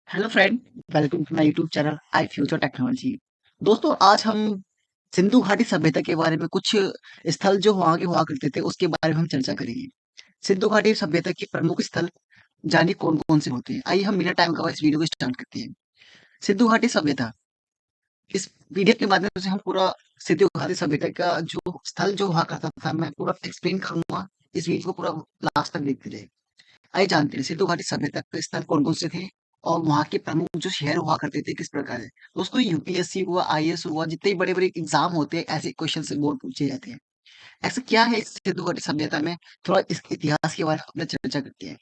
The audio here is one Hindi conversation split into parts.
Hello friend, welcome to my YouTube channel I future technology. दोस्तों, आज हम सिंधु घाटी सभ्यता के बारे में कुछ स्थल जो वहाँ के हुआ करते थे उसके बारे में हम चर्चा करेंगे। सिंधु घाटी सभ्यता के प्रमुख स्थल जानिए कौन कौन से होते हैं। आइए हम बिना टाइम का इस वीडियो को स्टार्ट करते हैं। सिंधु घाटी सभ्यता, इस वीडियो के माध्यम से हम पूरा सिंधु घाटी सभ्यता का जो स्थल जो हुआ करता था मैं पूरा एक्सप्लेन करूंगा। इस वीडियो को पूरा लास्ट तक देखते रहिए। आइए जानते हैं सिंधु घाटी सभ्यता के स्थल कौन-कौन से थे और वहाँ के प्रमुख जो शहर हुआ करते थे किस प्रकार है। दोस्तों, यूपीएससी हुआ, आईएएस हुआ, जितने बड़े-बड़े एग्जाम होते हैं ऐसे क्वेश्चन से बहुत पूछे जाते हैं। ऐसा क्या है इस सिंधु घाटी सभ्यता में, थोड़ा इसके इतिहास के बारे में अपने चर्चा करते हैं।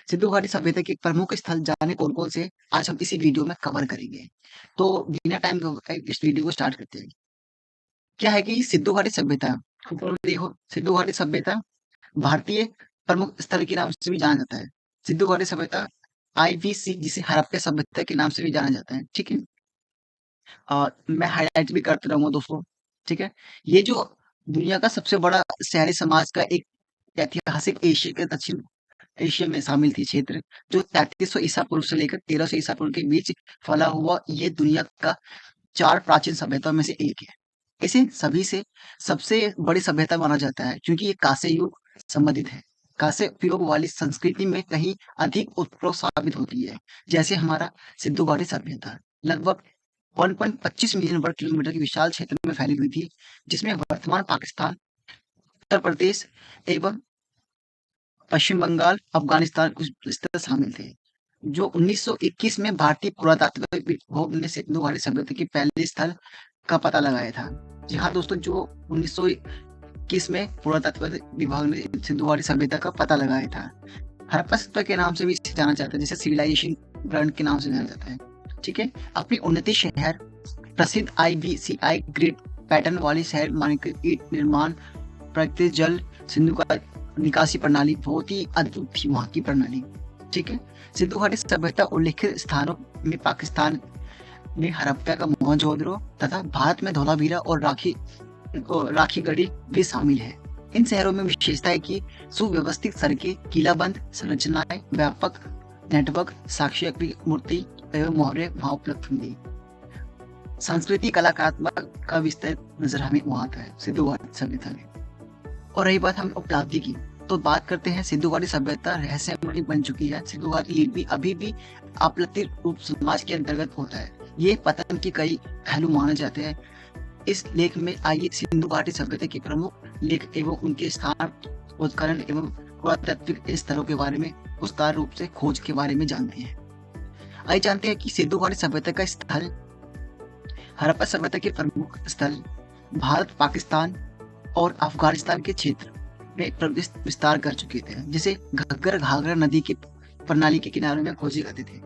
सिंधु घाटी सभ्यता के प्रमुख स्थल जाने कौन-कौन से आज हम इसी वीडियो में कवर करेंगे। तो बिना टाइम गवाए इस वीडियो को स्टार्ट करते हैं। क्या है कि सिंधु घाटी सभ्यता, ऊपर में देखो सिंधु घाटी सभ्यता भारतीय प्रमुख स्थल के नाम से भी जाना जाता है। सिंधु घाटी सभ्यता आईवीसी, जिसे हड़प्पा सभ्यता के नाम से भी जाना जाता है। ठीक है। मैं हाईलाइट भी करते रहूंगा दोस्तों। ठीक है। ये जो दुनिया का सबसे बड़ा शहरी समाज का एक ऐतिहासिक एशिया के दक्षिण एशिया में शामिल थी क्षेत्र, जो 3300 ईसा पूर्व से लेकर 1300 ईसा पूर्व के बीच फैला हुआ ये दुनिया का 4 प्राचीन सभ्यताओं में से एक है। इसे सभी से सबसे बड़ी सभ्यता माना जाता है क्योंकि ये कांस्य युग संबंधित है। कांस्य उपयोग वाली संस्कृति में कहीं अधिक उत्प्रोत साबित होती है। जैसे हमारा सिंधु घाटी सभ्यता लगभग 1.25 मिलियन वर्ग किलोमीटर के विशाल क्षेत्र में फैली हुई थी, जिसमें वर्तमान पाकिस्तान, उत्तर प्रदेश एवं पश्चिम बंगाल, अफगानिस्तान कुछ स्थल शामिल थे। जो 1921 में भारतीय पुरातत्व विभाग ने सिंधु घाटी सभ्यता के पहले स्थल का पता लगाया था। जी हाँ दोस्तों, जो 1921 में पुरातत्व विभाग ने सिंधु घाटी सभ्यता का पता लगाया था। हड़प्पा सभ्यता के नाम से भी इसे जाना जाता है, जैसे सिविलाइजेशन ब्रांड के नाम से जाना जाता है। ठीक है। अपनी उन्नति शहर, प्रसिद्ध आईबीसीआई ग्रिड पैटर्न वाली शहर मानक ईंट निर्माण, प्राकृतिक जल, सिंधु का निकासी प्रणाली बहुत ही अद्भुत थी वहाँ की प्रणाली। ठीक है। सिंधु घाटी सभ्यता उल्लेखित स्थानों में पाकिस्तान में हड़प्पा का मोहनजोदड़ो तथा भारत में धोलावीरा और राखी गढ़ी भी शामिल है। इन शहरों में विशेषता है कि सुव्यवस्थित सड़कें, किलाबंद संरचनाएं, व्यापक नेटवर्क, साक्ष्य मूर्ति एवं मोहरे वहां उपलब्ध होंगी। संस्कृति कलाकात्मक का विस्तार नजर हमें वहां आता है सिंधु घाटी सभ्यता में। और रही बात हम उपलब्धि की, तो बात करते हैं सिंधु घाटी सभ्यता रहस्यमयी बन चुकी है। सिंधु घाटी लिपि भी अभी भी आपलती रूप समाज के अंतर्गत होता है। ये पतन के कई पहलू माने जाते हैं। इस लेख में आइए सिंधु घाटी सभ्यता के प्रमुख लेख एवं उनके स्थान, उत्खनन एवं पुरातात्विक स्थलों के बारे में विस्तार रूप से खोज के बारे में जानते हैं। आइए जानते हैं कि सिंधु घाटी सभ्यता का स्थल, हड़प्पा सभ्यता के प्रमुख स्थल भारत, पाकिस्तान और अफगानिस्तान के क्षेत्र में प्रवेश विस्तार कर चुके थे, जिसे घग्गर घाघरा नदी की प्रणाली के किनारे में खोजे जाते थे।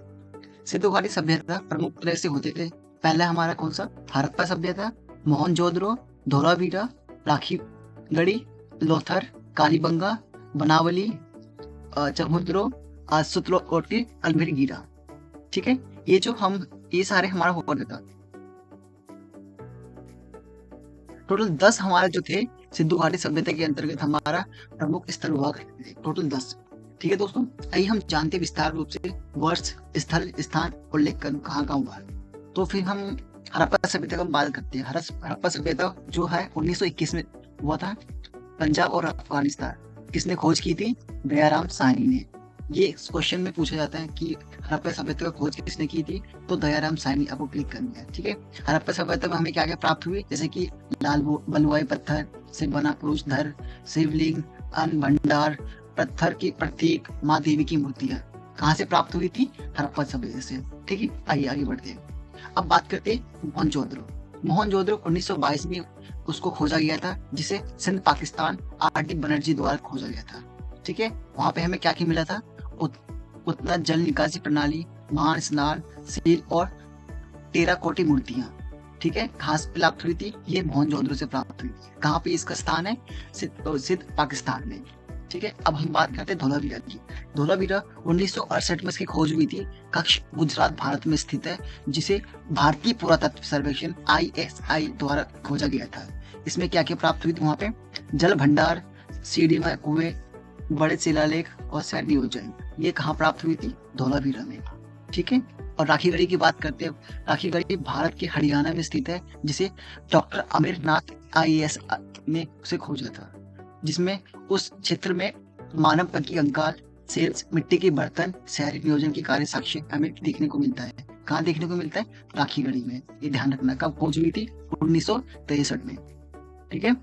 सिंधु घाटी सभ्यता प्रमुख तरह से होते थे। पहला हमारा कौन सा, हड़प्पा सभ्यता, मोहनजोदड़ो, धोलावीरा, राखी गढ़ी, लोथर, कालीबंगा, बनावली, चमुद्रो, सुतलोकोटी, अल्मेरगीरा। ठीक है। ये सारे हमारा हुआ था। टोटल 10 हमारे जो थे सिंधु घाटी सभ्यता के अंतर्गत हमारा प्रमुख स्थल हुआ करते थे, टोटल 10। ठीक है दोस्तों, आइए हम जानते विस्तार रूप से वर्ष, स्थल, स्थान उल्लेख कर कहाँ कहाँ हुआ। तो फिर हम हड़प्पा सभ्यता का बात करते हैं। हड़प्पा सभ्यता जो है 1921 में हुआ था। पंजाब और अफगानिस्तान किसने खोज की थी, दयाराम साहनी ने। ये क्वेश्चन में पूछा जाता है कि हड़प्पा सभ्यता का खोज किसने की थी, तो दयाराम साहनी। आपको क्लिक करनी है। ठीक है। हड़प्पा सभ्यता में हमें क्या क्या प्राप्त हुई, जैसे कि लाल बलुआई पत्थर से बना पुरुष धर, शिवलिंग, अन्न भंडार, पत्थर की प्रतीक, माँ देवी की मूर्तियां कहाँ से प्राप्त हुई थी, हड़प्पा सभ्यता से। ठीक है। आइए आगे बढ़ते हैं। अब बात करते हैं मोहनजोदड़ो। मोहनजोदड़ो 1922 में उसको खोजा गया था, जिसे सिंध पाकिस्तान आर.डी. बनर्जी द्वारा खोजा गया था। ठीक है। वहां पे हमें क्या क्या मिला था, उतना जल निकासी प्रणाली, महान स्नान, सील और टेराकोटी मूर्तियां। ठीक है। कहाँ से प्राप्त हुई थी, ये मोहनजोदड़ो से प्राप्त हुई थी। कहाँ पे इसका स्थान है, सिंध पाकिस्तान में। ठीक है। अब हम बात करते हैं धोलावीरा की। धोलावीरा 1968 में इसकी खोज हुई थी। कक्ष गुजरात भारत में स्थित है, जिसे भारतीय पुरातत्व सर्वेक्षण ISI द्वारा खोजा गया था। इसमें क्या क्या प्राप्त हुई थी, वहां पे जल भंडार, सीढ़ीमय कुएं, बड़े शिलालेख और सैन्य योजना। ये कहाँ प्राप्त हुई थी, धोलावीरा में। ठीक है। और राखी गढ़ी की बात करते हैं। राखी गढ़ी भारत के हरियाणा में स्थित है, जिसे डॉक्टर अमरनाथ आईएएस ने उसे खोजा था, जिसमें उस क्षेत्र में मानव पंखी कंकाल, सेल्स, मिट्टी के बर्तन, शहरी नियोजन के कार्य साक्ष्य हमें देखने को मिलता है। कहाँ देखने को मिलता है? राखी गढ़ी में। ये ध्यान रखना। कब खोज हुई थी? 1963 में। ठीक है,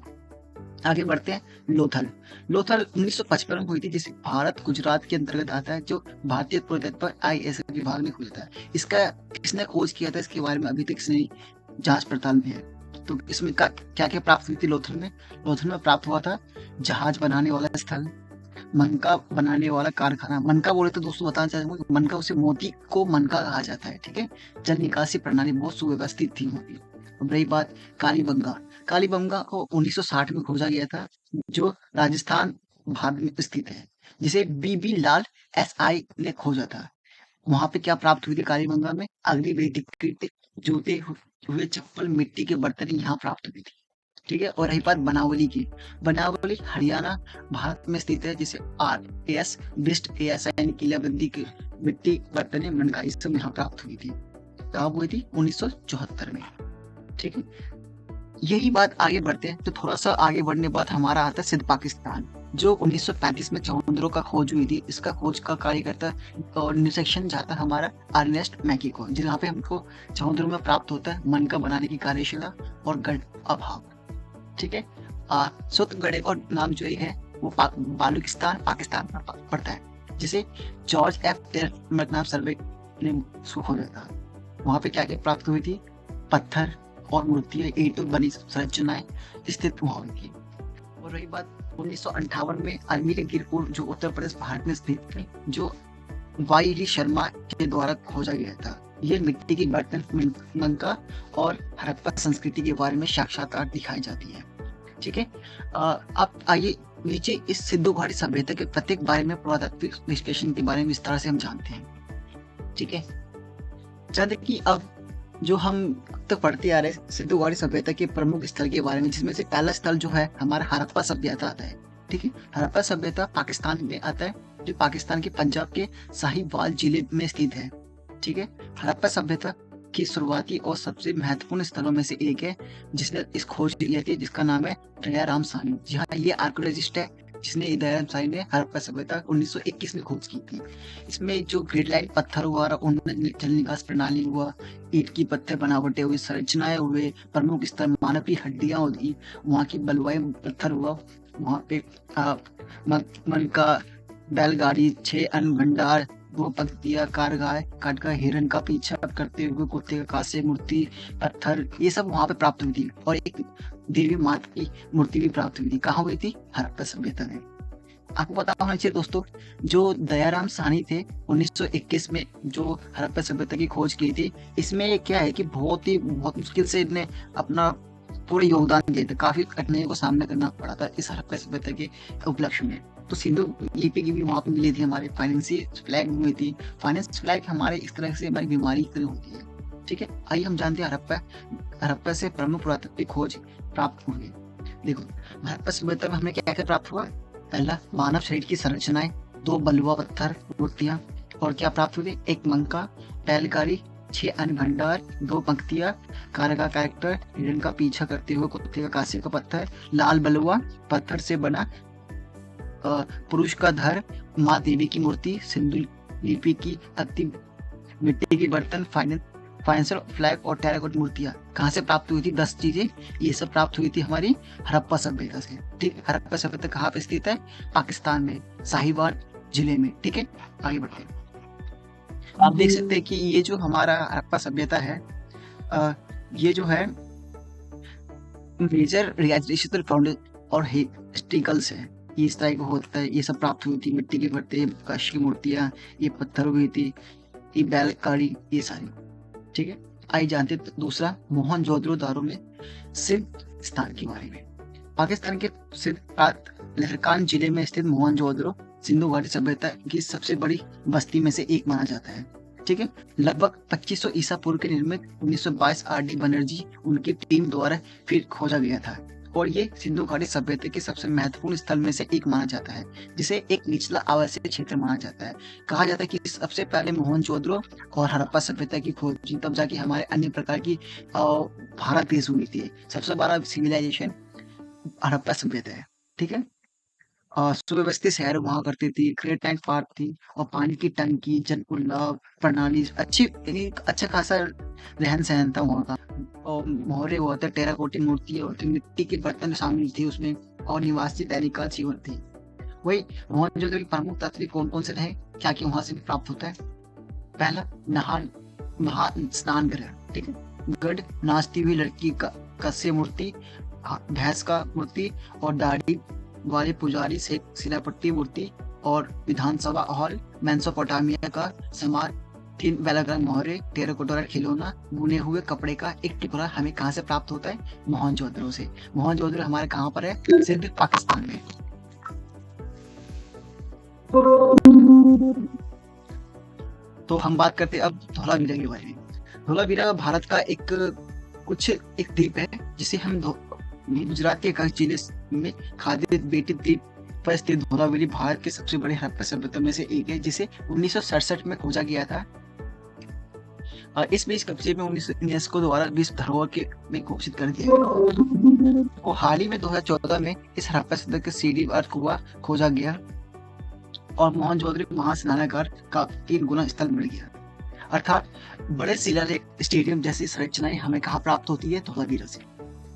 आगे बढ़ते हैं। लोथल। लोथल 1955 में हुई थी, जिसे भारत गुजरात के अंतर्गत आता है, जो भारतीय पुरातत्व पर आईएएस विभाग ने खोजा था। इसका किसने खोज किया था, इसके बारे में अभी तक इसने जांच पड़ताल में है। तो इसमें क्या क्या प्राप्त हुई थी लोथल में? लोथल में प्राप्त हुआ था जहाज बनाने वाला स्थल, मनका बनाने वाला कारखाना। मनका बोले तो दोस्तों बताना चाहूंगा, मनका उसे मोती को मनका कहा जाता है। ठीक है, जल निकासी प्रणाली बहुत सुव्यवस्थित थी वहाँ की। अब रही बात कालीबंगा। कालीबंगा को 1960 में खोजा गया था, जो राजस्थान भारत में स्थित है, जिसे बीबी लाल एसआई ने खोजा था। वहां पे क्या प्राप्त हुई थी कालीबंगा में? अग्निवेदिकृत जूते हुए चप्पल, मिट्टी के बर्तन यहाँ प्राप्त हुई थी। ठीक है, और रही बात बनावली की। बनावली हरियाणा भारत में स्थित है, जिसे आरएएस बिस्ट एएस यानी किलाबंदी की मिट्टी बर्तने मनका इस सब यहाँ प्राप्त हुई थी। कब हुई थी? 1974 में। ठीक है, यही बात आगे बढ़ते हैं तो थोड़ा सा आगे बढ़ने के बाद हमारा आता है सिंध पाकिस्तान, जो 1935 में चौंदरों का खोज हुई थी। इसका खोज का कार्य करता और इंटरसेक्शन जाता है हमारा अर्नेस्ट मैकी को, जहाँ पे हमको चौंदरों में प्राप्त होता है मनका बनाने की कार्यशाला और गढ़ अभाव। ठीक है, सुतगढ़ और नाम जो है वो बालूचिस्तान पाकिस्तान में पड़ता है, जिसे जॉर्ज एफ मैकनाब सर्वे ने उसको खोजा था। वहां पे क्या क्या प्राप्त हुई थी? पत्थर और मूर्तियां, ईंटों बनी संरचनाएं स्थित हुआ हुई थी। और रही बात 1958 में अजमेर गिरपुर, जो उत्तर प्रदेश भारत में स्थित है, जो वाई शर्मा के द्वारा खोजा गया था। ये मिट्टी की बर्तन, मनका और हड़प्पा संस्कृति के बारे में साक्षात्कार दिखाई जाती है। ठीक है, अब आइए नीचे इस सिंधु घाटी सभ्यता के प्रत्येक बारे में पुरातात्विक विश्लेषण के बारे में विस्तार से हम जानते हैं। ठीक है, जैसे कि अब जो हम अब तक पढ़ते आ रहे सिंधु घाटी सभ्यता के प्रमुख स्थल के बारे में, जिसमें से पहला स्थल जो है हमारा हड़प्पा सभ्यता आता है। ठीक है, हड़प्पा सभ्यता पाकिस्तान में आता है, जो पाकिस्तान के पंजाब के साहिवाल जिले में स्थित है। ठीक है, हड़प्पा सभ्यता की शुरुआती और सबसे महत्वपूर्ण स्थलों में से एक है, जिसने इस खोज की थी, जिसका नाम है दयाराम साहनी। जी हाँ, ये आर्कियोलॉजिस्ट है जिसने दयाराम साहनी ने हड़प्पा सभ्यता 1921 में खोज की थी। इसमें जो ग्रेड लाइन पत्थर हुआ, जल निकास प्रणाली हुआ, ईंट की पत्थर बनावटें हुई, संरचनाएं हुए, प्रमुख स्थल मानव की हड्डियां हुई, वहाँ की बलुआई पत्थर हुआ, वहाँ पे मन का बैलगाड़ी, 6 अन्न भंडार, 2 पंक्तियां, कारगाय, खटका, हिरण का पीछा करते हुए कुत्ते का कांस्य मूर्ति, पत्थर, ये सब वहां पे प्राप्त हुई थी। और एक देवी माता की मूर्ति भी प्राप्त हुई थी। कहाँ हुई थी? हड़प्पा सभ्यता में। आपको पता होना चाहिए दोस्तों, जो दयाराम साहनी थे 1921 में जो हड़प्पा सभ्यता की खोज की थी, इसमें क्या है कि बहुत मुश्किल से इन्हें अपना पूरे योगदान दिए थे। काफी कठिनाइयों का सामना करना पड़ा था इस हड़प्पा सभ्यता के उपलक्ष्य में। तो सिंधु लिपि की भी वहां पे मिली थी, हमारे फाइनेंशियल फ्लैग हुई थी। फाइनेंस फ्लैग हमारे इस तरह से हमारी बीमारी की तरह होती है। ठीक है, आइए हम जानते हैं हड़प्पा से प्रमुख पुरातात्विक खोज प्राप्त हुई। देखो, हड़प्पा सभ्यता में हमें क्या क्या प्राप्त हुआ? पहला, मानव शरीर की संरचनाएं, 2 बलुआ पत्थर मूर्तियां, और क्या प्राप्त हुई? एक मनका, बैलगाड़ी, 6 अन्न भंडार, 2 पंक्तियां, कारगा कैरेक्टर, हिरण का पीछा करते हुए कुत्ते का कांस्य का पत्थर, लाल बलुआ पत्थर से बना पुरुष का धर, माँ देवी की मूर्ति, सिंधु लिपि की अति मिट्टी के बर्तन, फाइनेंशियल फ्लैग और टेराकोट मूर्तियां। कहाँ से प्राप्त हुई थी? 10 चीजें ये सब प्राप्त हुई थी हमारी हड़प्पा सभ्यता से। ठीक है, हड़प्पा सभ्यता कहाँ पे स्थित है? पाकिस्तान में, साहिवाल जिले में। ठीक है, आगे बढ़ते हैं। आप देख सकते हैं कि ये जो हमारा हड़प्पा सभ्यता है, ये जो है मेजर रिएजिटेशनल फाउंडेशन और हिस्ट्रिकल्स है, ये इस तरह का होता है। ये सब प्राप्त हुई थी, मिट्टी के बर्तन, काश की मूर्तियां, ये पत्थर हुई थी, ये बैलगाड़ी, ये सारी। ठीक है, आइए जानते हैं दूसरा, मोहनजोदड़ो में सिंध स्थान के बारे में। पाकिस्तान के सिंध लहरकान जिले में स्थित मोहनजोदड़ो सिंधु घाटी सभ्यता की सबसे बड़ी बस्ती में से एक माना जाता है। ठीक है, लगभग 2500 ईसा पूर्व के निर्मित 1922 आर.डी. बनर्जी उनकी टीम द्वारा फिर खोजा गया था। और ये सिंधु घाटी सभ्यता के सबसे महत्वपूर्ण स्थल में से एक माना जाता है, जिसे एक निचला आवासीय क्षेत्र माना जाता है। कहा जाता है कि सबसे पहले मोहनजोदड़ो और हड़प्पा सभ्यता की खोज हुई, तब जाके हमारे अन्य प्रकार की भारत देश हुई थी। सबसे बड़ा सिविलाइजेशन हड़प्पा सभ्यता है, ठीक है। सुव्यवस्थित शहर हुआ करती थी, ग्रेट टैंक पार्क थी और पानी की टंकी, जन उल्लाभ प्रणाली अच्छी, यानी अच्छा खासा रहन-सहन था वहाँ का। और मोहरे हुआ था, टेराकोटी मूर्ति और मिट्टी के बर्तन शामिल थे उसमें और निवासी दैनिक जीवन थी। वही मोहनजोदड़ो की प्रमुख तत्व कौन-कौन से रहे, क्या-क्या वहाँ से प्राप्त होता है? पहला महा स्नान गृह, ठीक है। गढ़, नाचती हुई लड़की का कस्य मूर्ति, भैंस का मूर्ति और दाढ़ी वाले पुजारी से शिलापट्टी मूर्ति और विधानसभा हॉल, मेसोपोटामिया का समाज, 3 बेलाग्राम मोहरे, टेराकोटा खिलौना, बुने हुए कपड़े का एक टुकड़ा हमें कहाँ से प्राप्त होता है? मोहनजोदड़ो से। मोहनजोदड़ो हमारे कहाँ पर है? सिर्फ पाकिस्तान में। तो हम बात करते हैं अब धौलावीरा के बारे में। धौलावीरा भारत का एक द्वीप है, जिसे हम गुजरात के कच्छ जिले में खादी बेटी द्वीप पर स्थित धौलावीरा भारत के सबसे बड़े हड़प्पा सभ्यता में से एक है, जिसे 1967 में खोजा गया था। इस बीच कब्जे में यूनेस्को द्वारा विश्व धरोहर के में घोषित कर दिया गया। और हाल ही में 2014 में इस हड़प्पा सभ्यता के सीढ़ी अर्थ कुआं खोजा गया और मोहनजोदड़ो महास्नानागार का 3 गुना स्थल मिल गया। अर्थात बड़े शिलालेख, स्टेडियम जैसी संरचनाएं हमें कहाँ प्राप्त होती है? धौलावीरा से,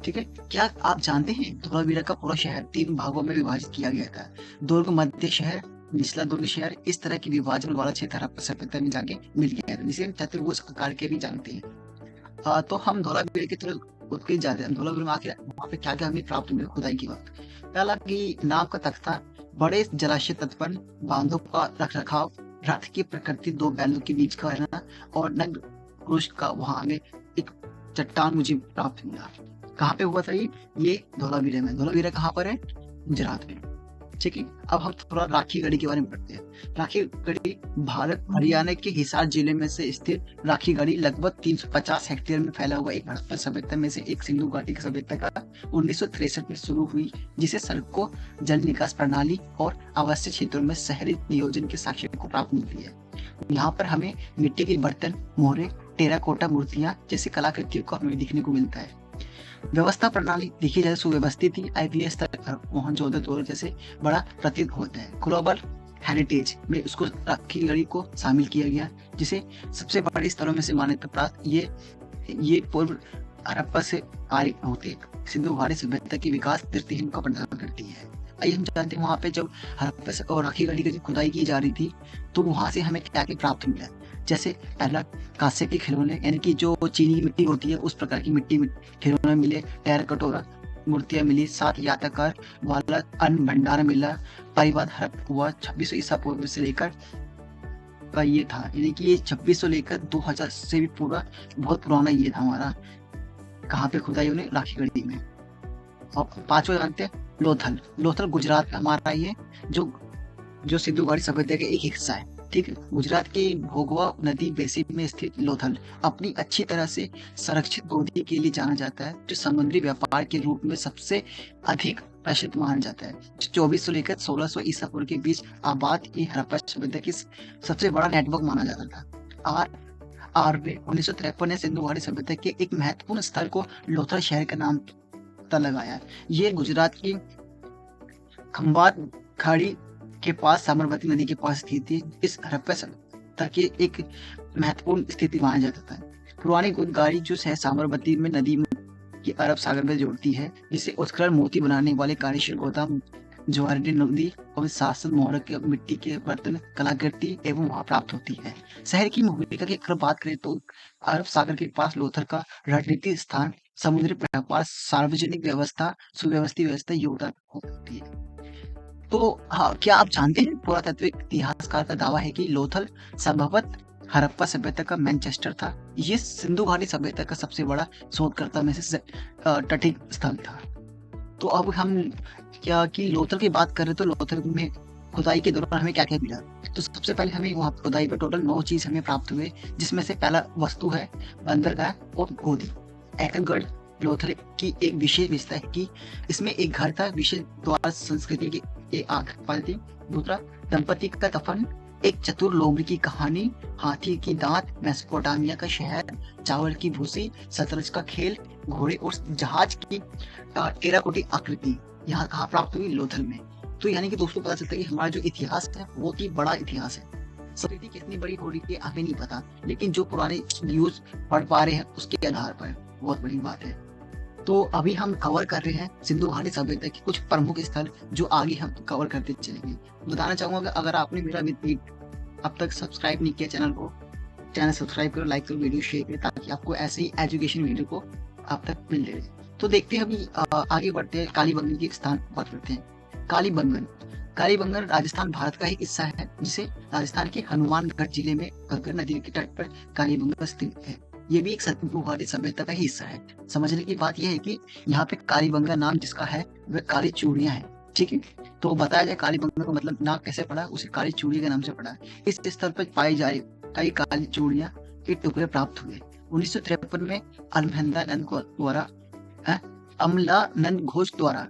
ठीक है। क्या आप जानते हैं धौलावीरा का पूरा शहर 3 भागों में विभाजित किया गया था? दुर्ग मध्य शहर, निचला दुर्ग शहर, इस तरह की विभाजन वाला क्षेत्र हड़प्पा सभ्यता में जाके मिल गया था, जिसे हम चतुर्भुज आकार के भी जानते हैं। तो हम धौलावीरा की तरफ उठ के जाते हैं। धौलावीरा में आके वहाँ पे क्या क्या हमें प्राप्त मिला खुदाई के वक्त? पहला कि नाव का तख्ता, बड़े जलाशय तट पर बांधों का रखरखाव, रथ की प्रकृति, 2 बैलों के बीच का रहना और नग्न पुरुष का वहां हमें एक चट्टान मुझे प्राप्त मिला। कहाँ पे हुआ था ये धौलावीरा में। धौलावीरा कहाँ पर है? गुजरात में, ठीक है। अब हम थोड़ा राखी गढ़ी के बारे में पढ़ते हैं। राखी गढ़ी भारत हरियाणा के हिसार जिले में से स्थित राखी गढ़ी लगभग 350 हेक्टेयर में फैला हुआ एक हड़प्पा सभ्यता में से एक सिंधु घाटी की सभ्यता का 1963 में शुरू हुई, जिसे सड़कों, जल निकास प्रणाली और आवासीय क्षेत्रों में शहरी नियोजन के साक्ष्य को प्राप्त मिलती है। यहाँ पर हमें मिट्टी के बर्तन, मोहरे, टेराकोटा मूर्तियां जैसी कलाकृतियों को हमें देखने को मिलता है। व्यवस्था प्रणाली देखी जाए सुव्यवस्थित थी। आईपीएस तक मोहनजोदड़ो जैसे बड़ा प्रतीत होता है। ग्लोबल हेरिटेज में उसको राखी गढ़ी को शामिल किया गया, जिसे सबसे बड़े स्थलों में से मान्यता प्राप्त ये पूर्व हड़प्पा से आर्य होते सिंधु घाटी सभ्यता की विकास दृष्टिहीन का प्रदान करती है। आइए हम जानते हैं वहाँ पे जब हड़प्पा से और राखी गढ़ी की खुदाई की जा रही थी, तो वहां से हमें क्या क्या प्राप्त मिला। जैसे पहला कांसे के खिलौने, यानी कि जो चीनी की मिट्टी होती है उस प्रकार की मिट्टी में खिलौने मिले, टेराकोटा मूर्तियां मिली, 7 याताकार वाला अन्न भंडार मिला। परिवार हड़प्पा हुआ 2600 ईसा पूर्व से लेकर का ये था, यानी कि ये 2600 लेकर 2000 से भी पूरा बहुत पुराना ये था हमारा। कहाँ पे खुदाई उन्हें? राखी गढ़ी में। और 5वां जानते हैं लोथल। लोथल गुजरात का हमारा ये जो सिंधु घाटी सभ्यता का एक हिस्सा है, ठीक है। गुजरात के भोगवा नदी बेसिन में स्थित लोथल अपनी अच्छी तरह से संरक्षित गोदी के लिए जाना जाता है, जो समुद्री व्यापार के रूप में सबसे अधिक प्रसिद्ध माना जाता है। 2400 लेकर 1600 ईसा पूर्व के बीच आबाद ये हड़प्पा सभ्यता की सबसे बड़ा नेटवर्क माना जाता था। आर 1953 ने सिंधु घाटी सभ्यता के एक महत्वपूर्ण स्थल को लोथल शहर का नाम पता लगाया। ये गुजरात की खंभात खाड़ी के पास साबरमती नदी के पास स्थित थी। इस हड़प्पा सभ्यता की एक महत्वपूर्ण स्थिति माना जाता था। पुरानी गोदगाड़ी जो है साबरमती में नदी की अरब सागर में जोड़ती है, जिसे उत्खनन मोती बनाने वाले कार्यशील गोदाम, ज्वारी नदी और शासन मोहर के मिट्टी के बर्तन, कलाकृति एवं वहां प्राप्त होती है। शहर की भूमिका की अगर बात करें तो अरब सागर के पास लोथल का रणनीतिक स्थान, समुद्री व्यापार, सार्वजनिक व्यवस्था, सुव्यवस्थित व्यवस्था योगदान होती है। तो हाँ, क्या आप जानते हैं पुरातात्विक इतिहासकार का दावा है कि लोथल संभवतः हड़प्पा सभ्यता का मैनचेस्टर था। ये सिंधु घाटी सभ्यता का सबसे बड़ा शोधकर्ता में से तटीय स्थल था। तो अब हम क्या कि लोथल की बात करें तो लोथल में खुदाई के दौरान हमें क्या क्या मिला। तो सबसे पहले हमें वहाँ खुदाई पर टोटल 9 चीज हमें प्राप्त हुए, जिसमें से पहला वस्तु है बंदरगाह और गोदी, एकलगढ़, लोथल की एक विशेष विशेषता है कि इसमें एक घर था, विशेष द्वार संस्कृति की एक आंख पाती। दूसरा, दंपति का दफन, एक चतुर लोमड़ी की कहानी, हाथी की दांत, मेसोपोटामिया का शहर, चावल की भूसी, शतरंज का खेल, घोड़े और जहाज की टेराकोटी आकृति यहाँ कहाँ प्राप्त हुई? लोथल में। तो यानी कि दोस्तों पता चलता है कि हमारा जो इतिहास है बहुत ही बड़ा इतिहास है। संस्कृति कितनी बड़ी हो रही है हमें नहीं पता, लेकिन जो पुराने न्यूज पढ़ पा रहे हैं उसके आधार पर बहुत बड़ी बात है। तो अभी हम कवर कर रहे हैं सिंधु घाटी सभ्यता के कुछ प्रमुख स्थल जो आगे हम कवर करते चलेंगे। बताना चाहूंगा अगर आपने मेरा अब तक सब्सक्राइब नहीं किया चैनल को, चैनल सब्सक्राइब करो, लाइक करो, वीडियो शेयर करें ताकि आपको ऐसे ही एजुकेशन वीडियो को आप तक मिल रहे। तो देखते हैं अभी आगे बढ़ते हैं, कालीबंगन के स्थान बात करते हैं। कालीबंगन, कालीबंगन राजस्थान भारत का एक हिस्सा है जिसे राजस्थान के हनुमानगढ़ जिले में घग्गर नदी के तट पर कालीबंगन स्थित है। ये भी एक सिंधु घाटी सभ्यता का ही हिस्सा है। समझने की बात यह है कि यहाँ पे कालीबंगन नाम जिसका है वह काली चूड़ियां है। ठीक है, तो बताया जाए कालीबंगन का मतलब नाम कैसे पड़ा, उसे काली चूड़ी के नाम से पड़ा। इस स्थल पर पाई जा रही कई काली चूड़ियां के टुकड़े प्राप्त हुए। 1953 में अमहंदानंद द्वारा अमलानंद घोष द्वारा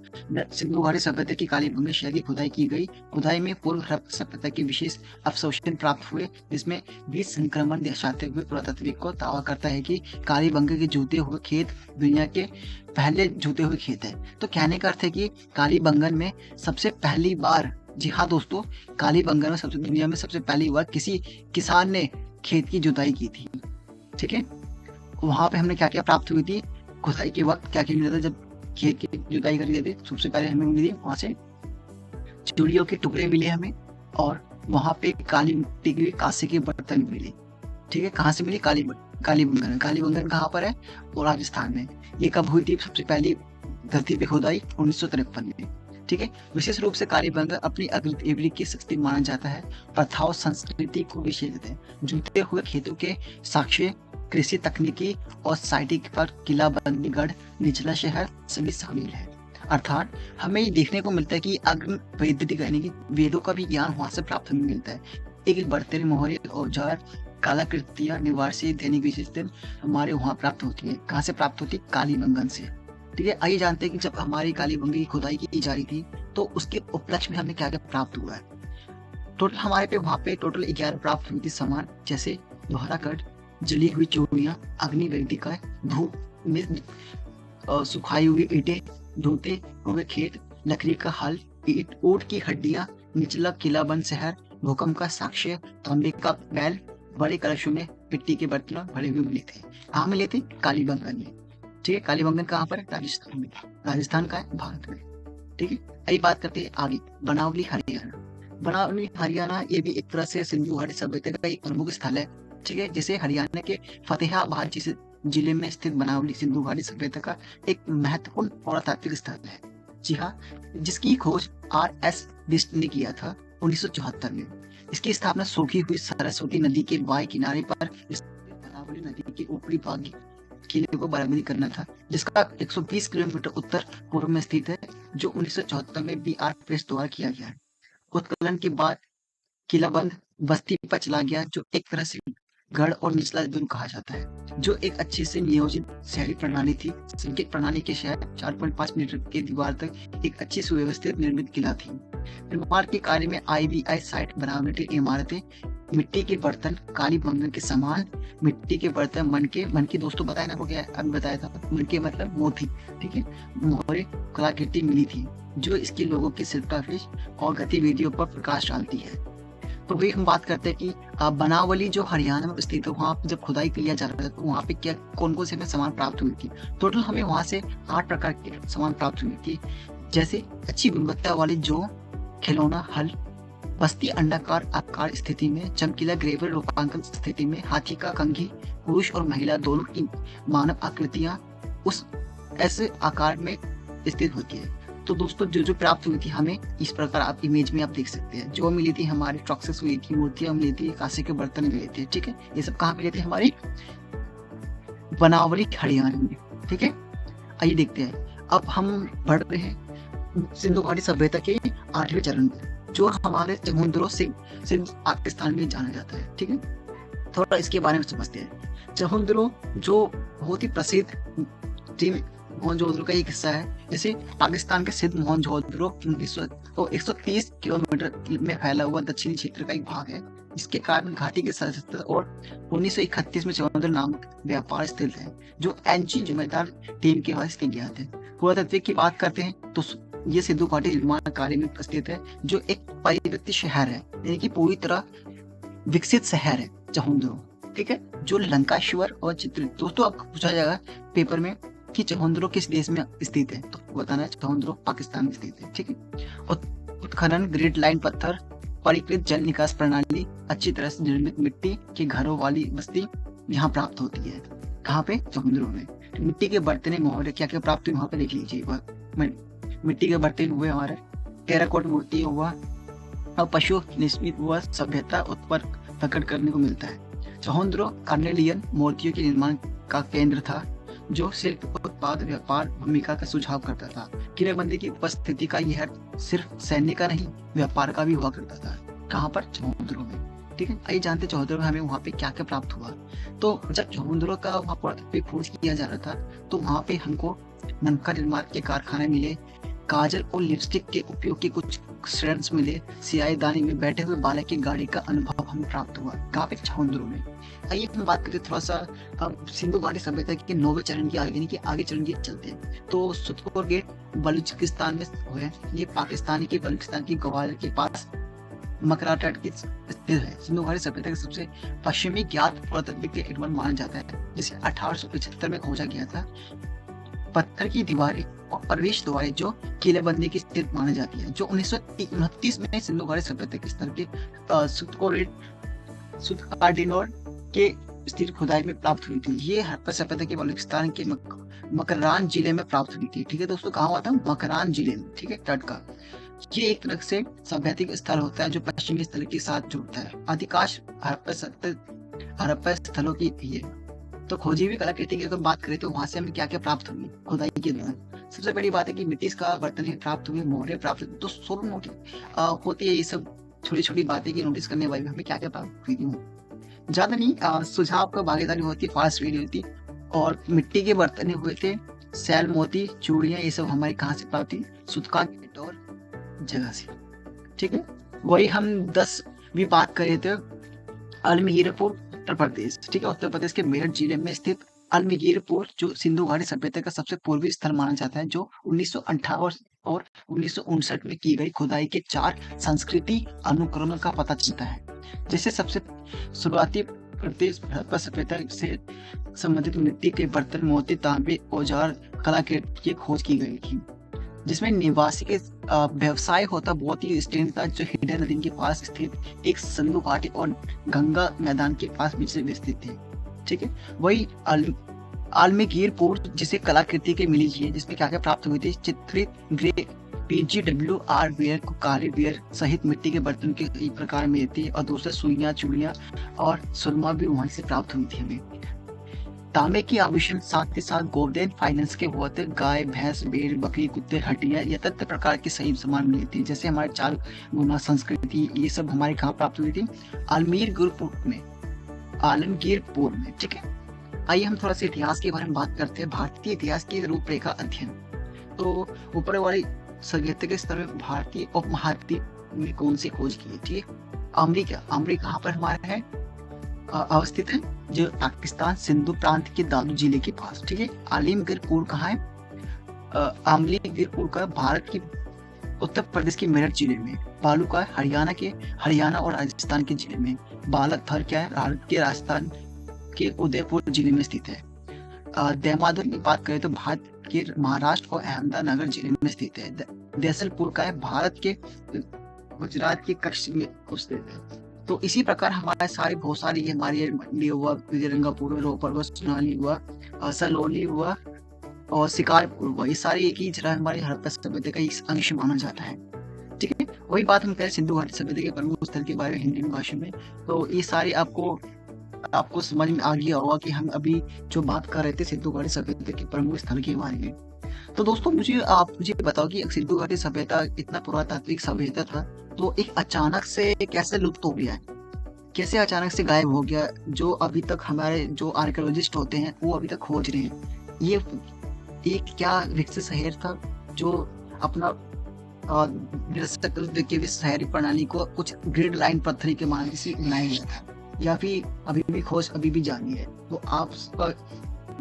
सिंधु घाटी सभ्यता की कालीबंगन शहर की खुदाई की गई। खुदाई में पूर्व हड़प्पा सभ्यता के विशेष अवशेष प्राप्त हुए, जिसमें बीज संक्रमण दर्शाते हुए पुरातत्वविद को दावा करता है कि कालीबंगन के जूते हुए खेत दुनिया के पहले जूते हुए खेत है। तो कहने का अर्थ है कि कालीबंगन में सबसे पहली बार, जी हाँ दोस्तों, कालीबंगन में सबसे दुनिया में सबसे पहली बार किसी किसान ने खेत की जुताई की थी। ठीक है, वहां पे हमने क्या क्या प्राप्त हुई थी, खुदाई के वक्त क्या क्या मिला था, जब खेत की जुताई करी जाती सबसे पहले हमें मिली वहां से चूड़ियों के टुकड़े मिले हमें, और वहां पे काली मिट्टी के कांसे के बर्तन मिले। ठीक है, कहाँ से मिली? कालीबंगन। कालीबंगन कहाँ पर है? और राजस्थान में। ये कब हुई थी सबसे पहली धरती पे खुदाई? 1953 में। ठीक है, विशेष रूप से कालीबंगन अपनी अग्रणी की शक्ति माना जाता है। प्रथाओं संस्कृति को विशेष देते हैं। जुते हुए खेतों के साक्ष्य, कृषि तकनीकी और साइटिंग पर किला बंदीगढ़, निचला शहर सभी शामिल है। अर्थात हमें ये देखने को मिलता है कि अग्र वैदिक यानी कि वेदों का भी ज्ञान वहां से प्राप्त हमें मिलता है। एक बर्तन, मोहरे, औजार, कलाकृतियां, निवासी, दैनिक विशेषण हमारे वहां प्राप्त होती है। कहाँ से प्राप्त होती है? कालीबंगन से। ठीक है, आइए जानते हैं कि जब हमारी कालीबंगन की खुदाई की जा रही थी तो उसके उपलक्ष्य में हमें क्या क्या प्राप्त हुआ है। टोटल हमारे पे वहां पे टोटल 11 प्राप्त हुई थी सामान, जैसे लोहारा कट, जली हुई चूड़ियां, अग्नि वेदिका, धूप में सुखाई हुई ईंटें, धोते हुए खेत, लकड़ी का हल, ऊंट की हड्डियां, निचला किला बंद शहर, भूकंप का साक्ष्य, तांबे का बैल, बड़े कलशों में मिट्टी के बर्तन भरे हुए मिले थे। कहाँ मिले थे? कालीबंगन में। ठीक है, कालीबंगन कहाँ पर है? राजस्थान में। राजस्थान का है, भारत में। ठीक है, अभी बात करते हैं आगे, बनावली हरियाणा। बनावली हरियाणा ये भी एक तरह से सिंधु घाटी सभ्यता का एक प्रमुख स्थल है। ठीक है, जैसे हरियाणा के फतेहाबाद जिले में स्थित बनावली सिंधु घाटी सभ्यता का एक महत्वपूर्ण पुरातात्विक स्थल है। जी हाँ, जिसकी खोज R.S. बिष्ट ने किया था 1974 में। इसकी स्थापना सूखी हुई सरस्वती नदी के बाएं किनारे पर बनावली नदी के ऊपरी भाग किले को बराबरी करना था, जिसका 120 किलोमीटर उत्तर पूर्व में स्थित है, जो 1974 में B.R. प्रेस द्वारा किया गया है। उत्खनन के बाद किला बंद बस्ती पर चला गया, जो एक तरह से गढ़ और निचला दुर्ग कहा जाता है, जो एक अच्छी से नियोजित शहरी प्रणाली थी। संकेत प्रणाली के शहर 4.5 मीटर के दीवार तक एक अच्छी सुव्यवस्थित निर्मित किला थी। निर्माण के कार्य में IBI साइट बनावटी इमारतें, मिट्टी के बर्तन, कालीबंगन के सामान, मिट्टी के बर्तन, मनके दोस्तों बताया ना, हो गया अभी बताया था, मनके मतलब मोती। ठीक है, मोहरे कलाकृति मिली थी, जो इसके लोगों की शिल्पकारिता और गतिविधियों पर प्रकाश डालती है। तो वही हम बात करते हैं कि बनावली जो हरियाणा में स्थित है, वहाँ जब खुदाई किया जा रहा था तो वहाँ पे क्या कौन कौन से हमें सामान प्राप्त हुई थी। टोटल हमें वहाँ से 8 प्रकार के सामान प्राप्त हुई थी, जैसे अच्छी गुणवत्ता वाली जो खिलौना हल, बस्ती अंडाकार आकार स्थिति में, चमकीला ग्रेवल रूपांकन स्थिति में, हाथी का कंघी, पुरुष और महिला दोनों की मानव आकृतियां उस ऐसे आकार में स्थित होती है। तो दोस्तों जो प्राप्त हुई थी हमें इस प्रकार आप इमेज में आप देख सकते हैं। जो मिली थी हमारी ट्रॉक्सेस हुई थी, मूर्तियां मिली थी, कांसे के बर्तन मिले थे। ठीक है, ये सब कहाँ मिले थे? हमारी बनावली हरियाणा में। ठीक है, आइए देखते हैं। अब हम बढ़ रहे हैं सिंधु घाटी सभ्यता के 8वें चरण में, जो हमारे चमुंदरों से पाकिस्तान में जाना जाता है। ठीक है, थोड़ा इसके बारे में समझते हैं। चमुंदरों जो बहुत ही प्रसिद्ध टीम मोहनजोदड़ो का एक हिस्सा है। जैसे पाकिस्तान के सिंध मोहनजोदड़ो 130 किलोमीटर में फैला हुआ दक्षिणी क्षेत्र का एक भाग है, जिसके कारण घाटी के सशस्त्र और 1931 में चौहद्र नामक व्यापार स्थित है, जो एंची जुमेदार टीम के वश के ज्ञात है। पुरातत्व की बात करते हैं तो ये सिंधु घाटी निर्माण कार्य में स्थित है, जो एक परिवर्तित शहर है, यानी कि पूरी तरह विकसित शहर है चहुंद्रो। ठीक है, जो लंकाश्वर और चित्रित। दोस्तों आपको पूछा जाएगा पेपर में कि चहुंद्रो किस देश में स्थित है, तो बताना है चहुंद्रो पाकिस्तान में स्थित है। ठीक है, उत्खनन, ग्रिड लाइन पत्थर, परिष्कृत जल निकास प्रणाली, अच्छी तरह से निर्मित मिट्टी के घरों वाली बस्ती यहाँ प्राप्त होती है। कहाँ पे? चहुंद्रो में। मिट्टी के बर्तन मोहरे क्या क्या प्राप्त हुए वहां पे देख लीजिए। मिट्टी के बर्तन हुए हमारे, टेराकोट मूर्ति हुआ और पशु निस्मित हुआ सभ्यता उत्पर प्रकट करने को मिलता है। चहुंद्रो कार्नेलियन मूर्तियों के निर्माण का केंद्र था, जो शिल्प उत्पाद व्यापार भूमिका का सुझाव करता था। किलेबंदी की उपस्थिति का यह सिर्फ सैन्य का नहीं, व्यापार का भी हुआ करता था। कहाँ पर? चहुंद्रो में। ठीक है, आइए जानते चहुंद्रो में हमें वहाँ पे क्या क्या प्राप्त हुआ। तो जब चहुंद्रो का वहाँ पर खोज किया जा रहा था, तो वहाँ पे हमको नमका निर्माण के कारखाने मिले, काजल और लिपस्टिक के उपयोग के कुछ श्रेण्स मिले, सियाईदानी में बैठे हुए बालक की गाड़ी का अनुभव हमें प्राप्त हुआ। कहाँ पे? चहुंद्रो में। आइए हम बात करते थोड़ा सा सिंधु घाटी सभ्यता के 9वें चरण की आगे, यानी कि आगे चरण की चलते हैं। तो सुतपुर गेट बलूचिस्तान में हुए, ये पाकिस्तानी के बलूचिस्तान की ग्वालियर के पास मकरा तट की स्थित है। सिंधु घाटी सभ्यता के सबसे पश्चिमी ज्ञात पुरातत्व के एक माना जाता है, जिसे 1875 में खोजा गया था। पत्थर की दीवारें और प्रवेश द्वारें जो किलेबंदी की स्थित मानी जाती है, जो 1929 में सिंधु घाटी सभ्यता के स्तर के सुतकार्डिनोर के स्थिर खुदाई में प्राप्त हुई थी। ये हड़प्पा सभ्यता के बलूचिस्तान के मकरान जिले में प्राप्त हुई थी। ठीक है दोस्तों, कहाँ हुआ था? मकरान जिले में। ठीक है, तट का ये एक तरह से सभ्यता का स्थल होता है, जो पश्चिमी स्थल के साथ जुड़ता है। अधिकांश हड़प्पा स्थलों की ये तो खोजी हुई कलाकृति की अगर बात करें तो वहां से हमें क्या क्या प्राप्त हुई खुदाई के दौरान। सबसे बड़ी बात है कि मिट्टी का बर्तन प्राप्त हुए, मोहरे प्राप्त हुए। तो सोलह नोट होती है, ये सब छोटी छोटी बातें की नोटिस करने वाली हमें क्या क्या प्राप्त हुई थी। ज्यादा नहीं, सुझाव का भागीदारी होती है, फास्ट रीड होती, और मिट्टी के बर्तन हुए थे, सैल, मोती, चूड़ियां, ये सब हमारी कहाँ से प्राप्त हुई? सुतका गेट और जगह से। ठीक है, वही हम 10वीं बात करे थे अल्मीरपुर उत्तर प्रदेश। ठीक है, उत्तर प्रदेश के मेरठ जिले में स्थित अल्मीरपुर, जो सिंधु घाटी सभ्यता का सबसे पूर्वी स्थल माना जाता है, जो 1958 और 1959 में की गई खुदाई के 4 संस्कृति अनुक्रमण का पता चलता है। जैसे सबसे शुरुआती प्रदेश हड़प्पा सभ्यता से संबंधित मिट्टी के बर्तन, मोती, तांबे, औजार, कलाकृति की खोज की गई थी, जिसमें निवासी के व्यवसाय होता बहुत ही स्टैंड था, जो हिडन नदी के पास स्थित एक सिंधु घाटी और गंगा मैदान के पास बीच में स्थित थे। ठीक है, वही आलमगीरपुर, जिसे कलाकृति के मिली है, जिसमें क्या क्या प्राप्त हुई थी? चित्रित ग्रे PGWR वेयर को काले वेयर सहित मिट्टी के बर्तन के एक प्रकार में थी, और दूसरे सुइयां, चूड़ियां और सुरमा भी वहीं से प्राप्त हुई थी हमें। तांबे की आभूषण साथ के साथ गोल्डन फाइनेंस के होते, गाय, भैंस, भेड़, बकरी, कुत्ते, हड्डियां, या तत्व प्रकार के सही सामान मिली थी। जैसे हमारे 4 गुना संस्कृति, ये सब हमारे कहाँ प्राप्त हुई थी? आलमगीरपुर में। ठीक है, आइए हम थोड़ा सा इतिहास के बारे में बात करते हैं। भारतीय इतिहास की रूपरेखा अध्ययन। तो ऊपर वाली सभ्यता के स्तर में भारतीय उपमहाद्वीप में कौन सी खोज की? ठीक है, अमेरिका कहाँ पर हमारा है अवस्थित है? जो पाकिस्तान सिंधु प्रांत के दादू जिले के पास। ठीक है, आलमगीरपुर कहाँ है? आलमगीरपुर का भारत की उत्तर प्रदेश के मेरठ जिले में। बालू का हरियाणा और राजस्थान के जिले में। बालकथर क्या है? भारत के राजस्थान के उदयपुर जिले में स्थित है। देमादुर की बात करें तो भारत के महाराष्ट्र और अहमदानगर जिले में स्थित है। देसलपुर का है भारत के गुजरात के कच्छ में स्थित है। तो इसी प्रकार हमारे सारे बहुत सारी हमारी मंडी हुआ, विजयरंगापुर, रोहपर, सोनाली हुआ, सलोली हुआ और शिकारपुर हुआ, ये सारे एक ही जगह हमारे हड़प्पा सभ्यता का एक अंश माना जाता है। ठीक है, वही बात हम कह रहे सिंधु घाटी सभ्यता के प्रमुख स्थल के बारे में हिंदी भाषा में। तो ये सारे आपको समझ में आ गया होगा कि हम अभी जो बात कर रहे थे सिंधु घाटी सभ्यता के प्रमुख स्थल के बारे में। तो दोस्तों मुझे बताओ कि सिंधु घाटी सभ्यता इतना पुरातात्विक सभ्यता था, तो एक अचानक से कैसे लुप्त हो गया है? कैसे अचानक से गायब हो गया? जो अभी तक हमारे जो आर्कियोलॉजिस्ट होते हैं वो अभी तक खोज रहे हैं, ये एक क्या विकसित शहर था जो अपना के शहरी प्रणाली को कुछ ग्रिड लाइन पत्थर के माध्यम से बनाया गया था, या फिर अभी भी खोज अभी भी जारी है। तो आपका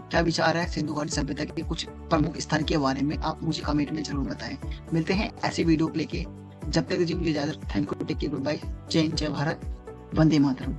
क्या विचार है सिंधु घाटी सभ्यता के कुछ प्रमुख स्थल के बारे में, आप मुझे कमेंट में जरूर बताएं। मिलते हैं ऐसे वीडियो को लेके, जब तक जी मुझे इजाजत, thank you, take care, goodbye, जय हिंद, जय भारत, वंदे मातरम।